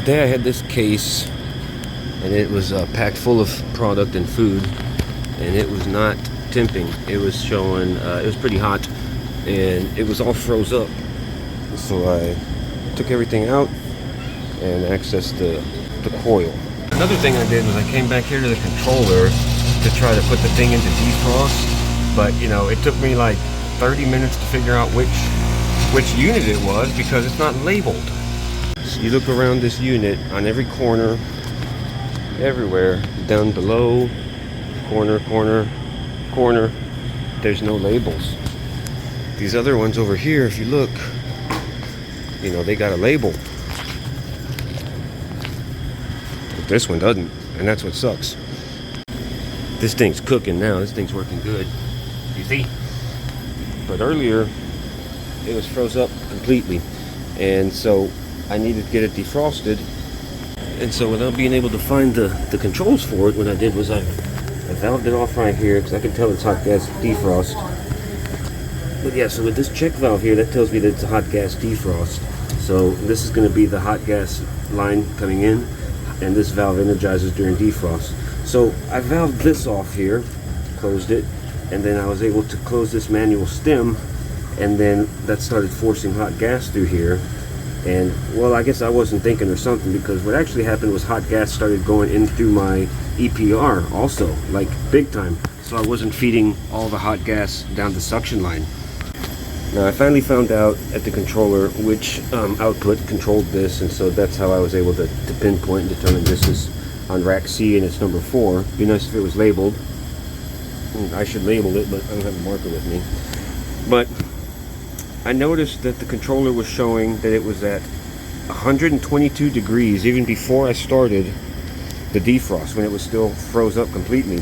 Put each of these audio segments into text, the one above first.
today I had this case, and it was packed full of product and food, and it was not temping. It was showing, it was pretty hot, and it was all froze up. So I took everything out and accessed the coil. Another thing I did was I came back here to the controller to try to put the thing into defrost, but you know, it took me like 30 minutes to figure out which unit it was because it's not labeled. So you look around this unit on every corner, everywhere, down below, corner, there's no labels. These other ones over here, if you look, you know, they got a label. But this one doesn't, and that's what sucks. This thing's cooking now. This thing's working good. You see? But earlier, it was froze up completely. And so I needed to get it defrosted. And so without being able to find the controls for it, what I did was I valved it off right here because I can tell it's hot gas defrost. But yeah, so with this check valve here, that tells me that it's a hot gas defrost. So this is going to be the hot gas line coming in, and this valve energizes during defrost. So I valved this off here, closed it, and then I was able to close this manual stem, and then that started forcing hot gas through here. And well, I guess I wasn't thinking or something, because what actually happened was hot gas started going in through my EPR also, like big time. So I wasn't feeding all the hot gas down the suction line. Now I finally found out at the controller which output controlled this, and so that's how I was able to pinpoint and determine this is on rack C and it's number 4. Be nice if it was labeled. I should label it, but I don't have a marker with me. But I noticed that the controller was showing that it was at 122 degrees even before I started the defrost, when it was still froze up completely.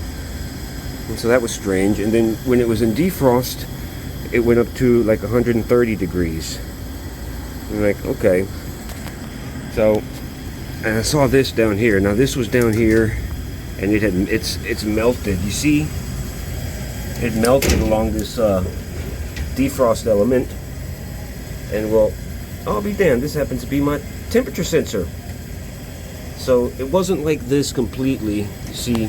And so that was strange. And then when it was in defrost, it went up to like 130 degrees. I'm like, okay. So, and I saw this down here. Now this was down here, and it's melted. You see, it melted along this defrost element. And well, I'll be damned, this happens to be my temperature sensor. So it wasn't like this completely. You see,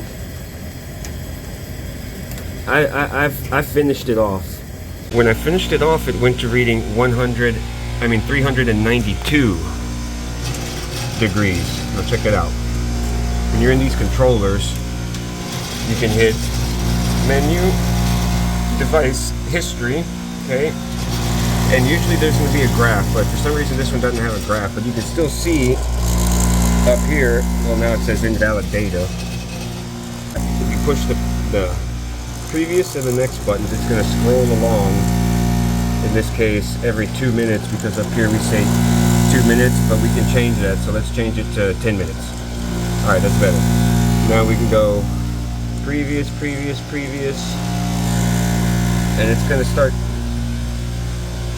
I finished it off. When I finished it off, it went to reading 392 degrees. Now check it out. When you're in these controllers, you can hit menu, device history, okay? And usually there's going to be a graph, but for some reason this one doesn't have a graph. But you can still see up here, well, now it says invalid data. If you push the previous and the next buttons, it's going to scroll along, in this case every 2 minutes, because up here we say 2 minutes, but we can change that, so let's change it to 10 minutes. Alright, that's better. Now we can go previous, and it's going to start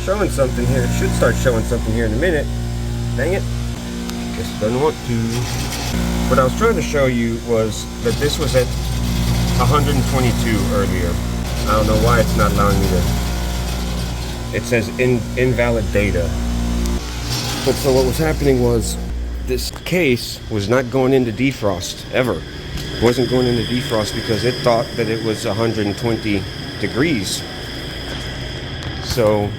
showing something here. It should start showing something here in a minute. Dang it. Guess it doesn't want to. What I was trying to show you was that this was at 122 earlier. I don't know why it's not allowing me to. It says invalid data. But so what was happening was this case was not going into defrost ever. It wasn't going into defrost because it thought that it was 120 degrees. So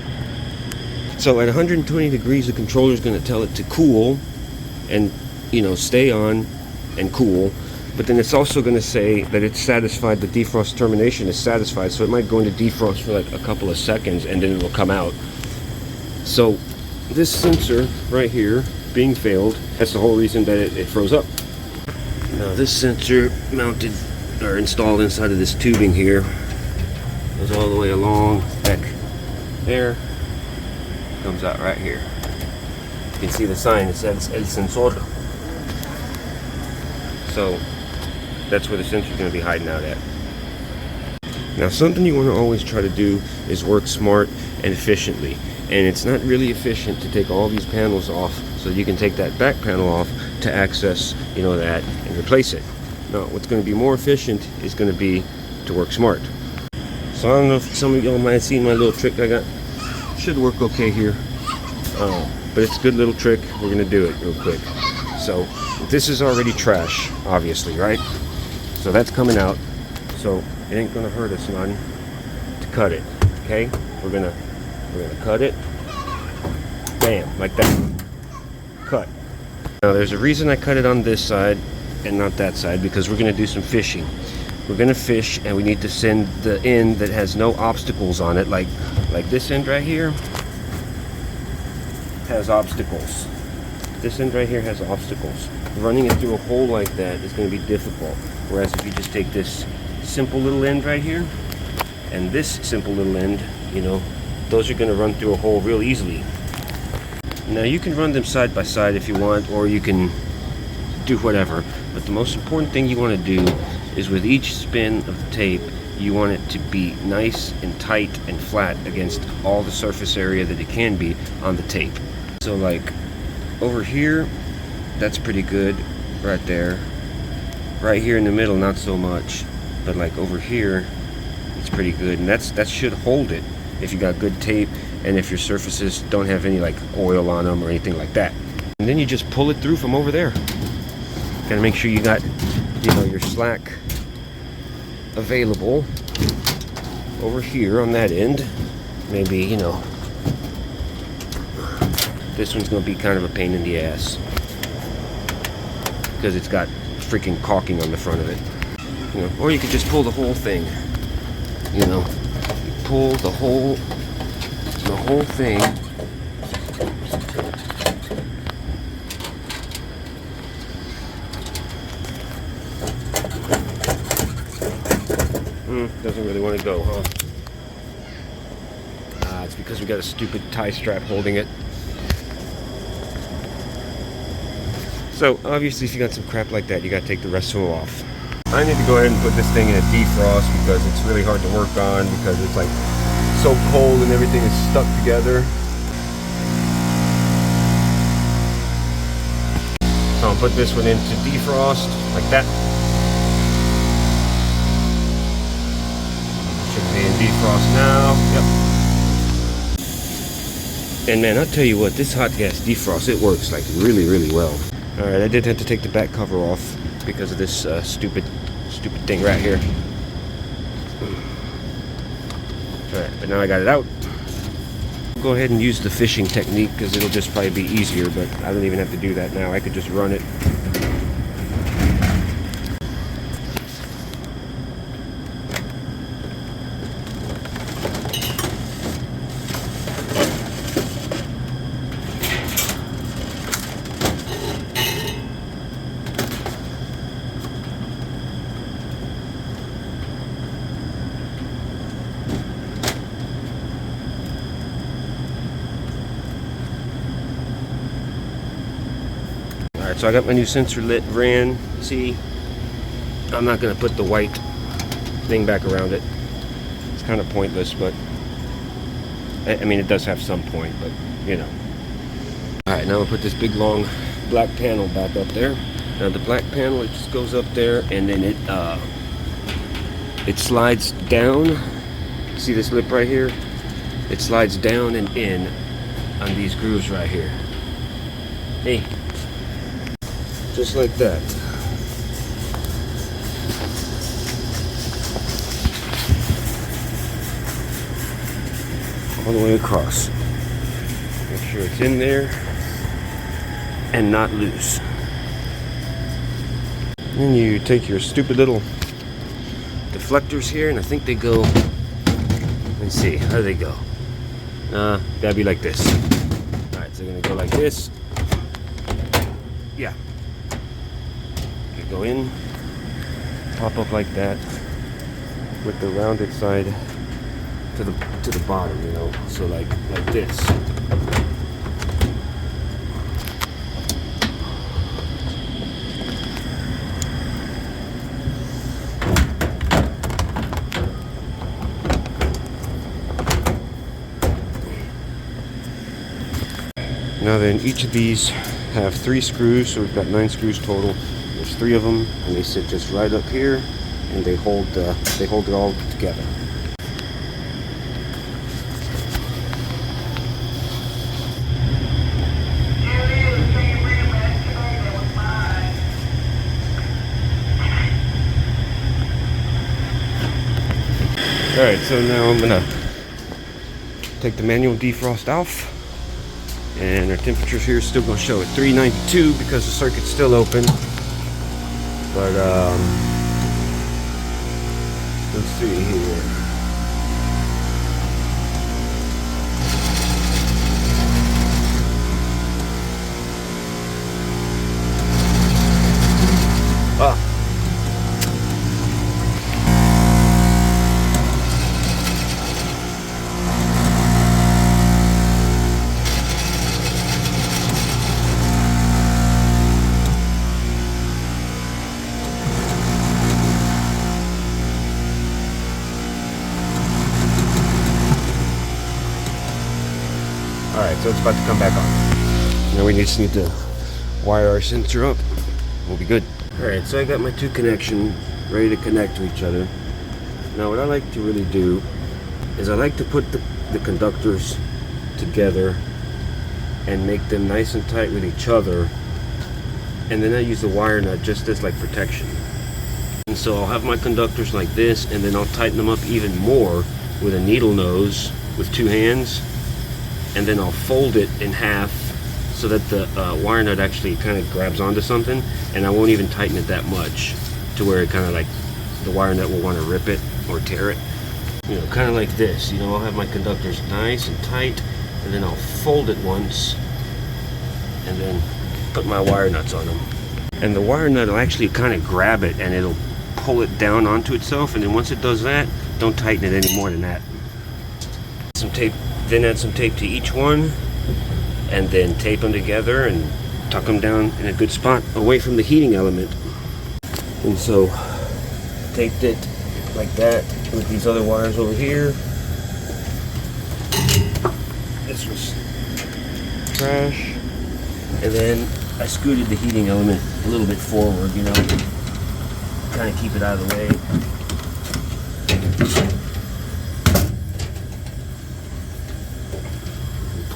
at 120 degrees, the controller is going to tell it to cool and, you know, stay on and cool. But then it's also going to say that it's satisfied, the defrost termination is satisfied. So it might go into defrost for like a couple of seconds and then it will come out. So this sensor right here being failed, that's the whole reason that it froze up. Now this sensor mounted or installed inside of this tubing here goes all the way along back there. Comes out right here. You can see the sign, it says El Sensor. So that's where the sensor is going to be hiding out at. Now something you want to always try to do is work smart and efficiently. And it's not really efficient to take all these panels off so you can take that back panel off to access, you know, that and replace it. No, what's going to be more efficient is going to be to work smart. So I don't know if some of y'all might have seen my little trick I got. Should work okay here. But it's a good little trick. We're going to do it real quick. So this is already trash, obviously, right? So that's coming out. So it ain't gonna hurt us none to cut it. Okay? We're gonna cut it. Bam, like that. Cut. Now there's a reason I cut it on this side and not that side, because we're gonna do some fishing. We're gonna fish, and we need to send the end that has no obstacles on it, like this end right here has obstacles. This end right here has obstacles. Running it through a hole like that is going to be difficult. Whereas if you just take this simple little end right here and this simple little end, you know, those are going to run through a hole real easily. Now you can run them side by side if you want, or you can do whatever. But the most important thing you want to do is with each spin of the tape, you want it to be nice and tight and flat against all the surface area that it can be on the tape. So like over here, that's pretty good right there. Right here in the middle, not so much. But like over here, it's pretty good. And that should hold it if you got good tape and if your surfaces don't have any like oil on them or anything like that. And then you just pull it through from over there. Gotta make sure you got, you know, your slack available over here on that end. Maybe, you know, this one's gonna be kind of a pain in the ass because it's got freaking caulking on the front of it. You know, or you could just pull the whole thing. You know, you pull the whole thing. Doesn't really want to go, huh? It's because we got a stupid tie strap holding it. So obviously if you got some crap like that, you got to take the rest of them off. I need to go ahead and put this thing in a defrost because it's really hard to work on because it's like so cold and everything is stuck together. So I'll put this one into defrost like that. Should be in defrost now. Yep. And man, I'll tell you what, this hot gas defrost, it works like really, really well. Alright, I did have to take the back cover off because of this stupid thing right here. Alright, but now I got it out. I'll go ahead and use the fishing technique because it'll just probably be easier, but I don't even have to do that now. I could just run it. Alright, so I got my new sensor ran. See, I'm not going to put the white thing back around it. It's kind of pointless, but I mean, it does have some point, but you know. Alright, now I'll put this big long black panel back up there. Now the black panel, it just goes up there and then it slides down. See this lip right here? It slides down and in on these grooves right here. Hey. Just like that. All the way across. Make sure it's in there and not loose. Then you take your stupid little deflectors here, and I think they go, let's see, how do they go? Gotta be like this. Alright, so they're gonna go like this. Yeah. Go in, pop up like that with the rounded side to the bottom, you know, so like this. Now then, each of these have 3 screws, so we've got 9 screws total. There's 3 of them, and they sit just right up here, and they hold it all together. Alright, so now I'm gonna take the manual defrost off, and our temperatures here is still gonna show at 392 because the circuit's still open. But let's see here. Alright, so it's about to come back on. Now we just need to wire our sensor up. We'll be good. Alright, so I got my two connections ready to connect to each other. Now what I like to really do is I like to put the conductors together and make them nice and tight with each other. And then I use the wire nut just as like protection. And so I'll have my conductors like this, and then I'll tighten them up even more with a needle nose with two hands. And then I'll fold it in half so that the wire nut actually kind of grabs onto something, and I won't even tighten it that much to where it kind of like the wire nut will want to rip it or tear it. You know, kind of like this. You know, I'll have my conductors nice and tight, and then I'll fold it once, and then put my wire nuts on them. And the wire nut will actually kind of grab it, and it'll pull it down onto itself, and then once it does that, don't tighten it any more than that. Some tape. Then add some tape to each one, and then tape them together and tuck them down in a good spot away from the heating element. And so taped it like that with these other wires over here. This was trash. And then I scooted the heating element a little bit forward, you know, kind of keep it out of the way.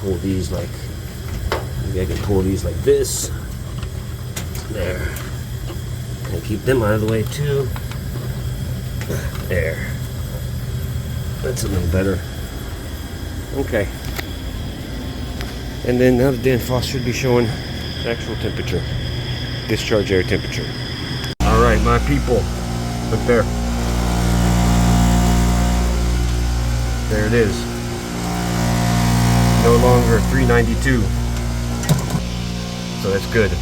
Pull these like, maybe I can pull these like this. There. And keep them out of the way too. There. That's a little better. Okay. And then now the Danfoss should be showing actual temperature. Discharge air temperature. Alright, my people. Look there. There it is. No longer 392. So that's good.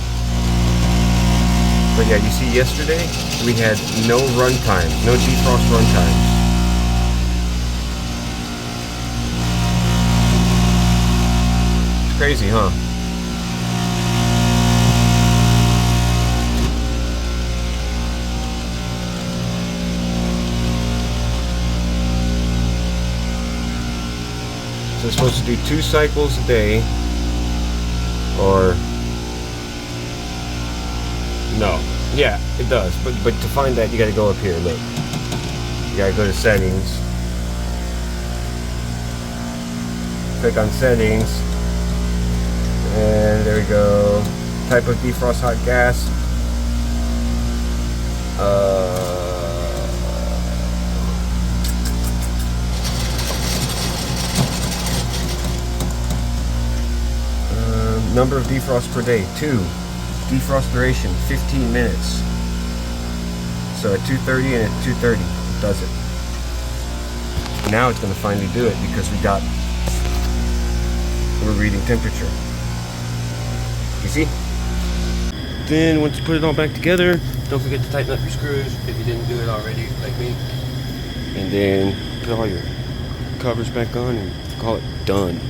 But yeah, you see yesterday we had no run times, no defrost run times. It's crazy, huh? So it's supposed to do 2 cycles a day, or no? Yeah, it does. But to find that, you got to go up here. Look, you got to go to settings. Click on settings, and there we go. Type of defrost hot gas. Number of defrosts per day, 2. Defrost duration, 15 minutes. So at 2:30 and at 2:30, it does it. Now it's going to finally do it because we're reading temperature. You see? Then once you put it all back together, don't forget to tighten up your screws if you didn't do it already, like me. And then put all your covers back on and call it done.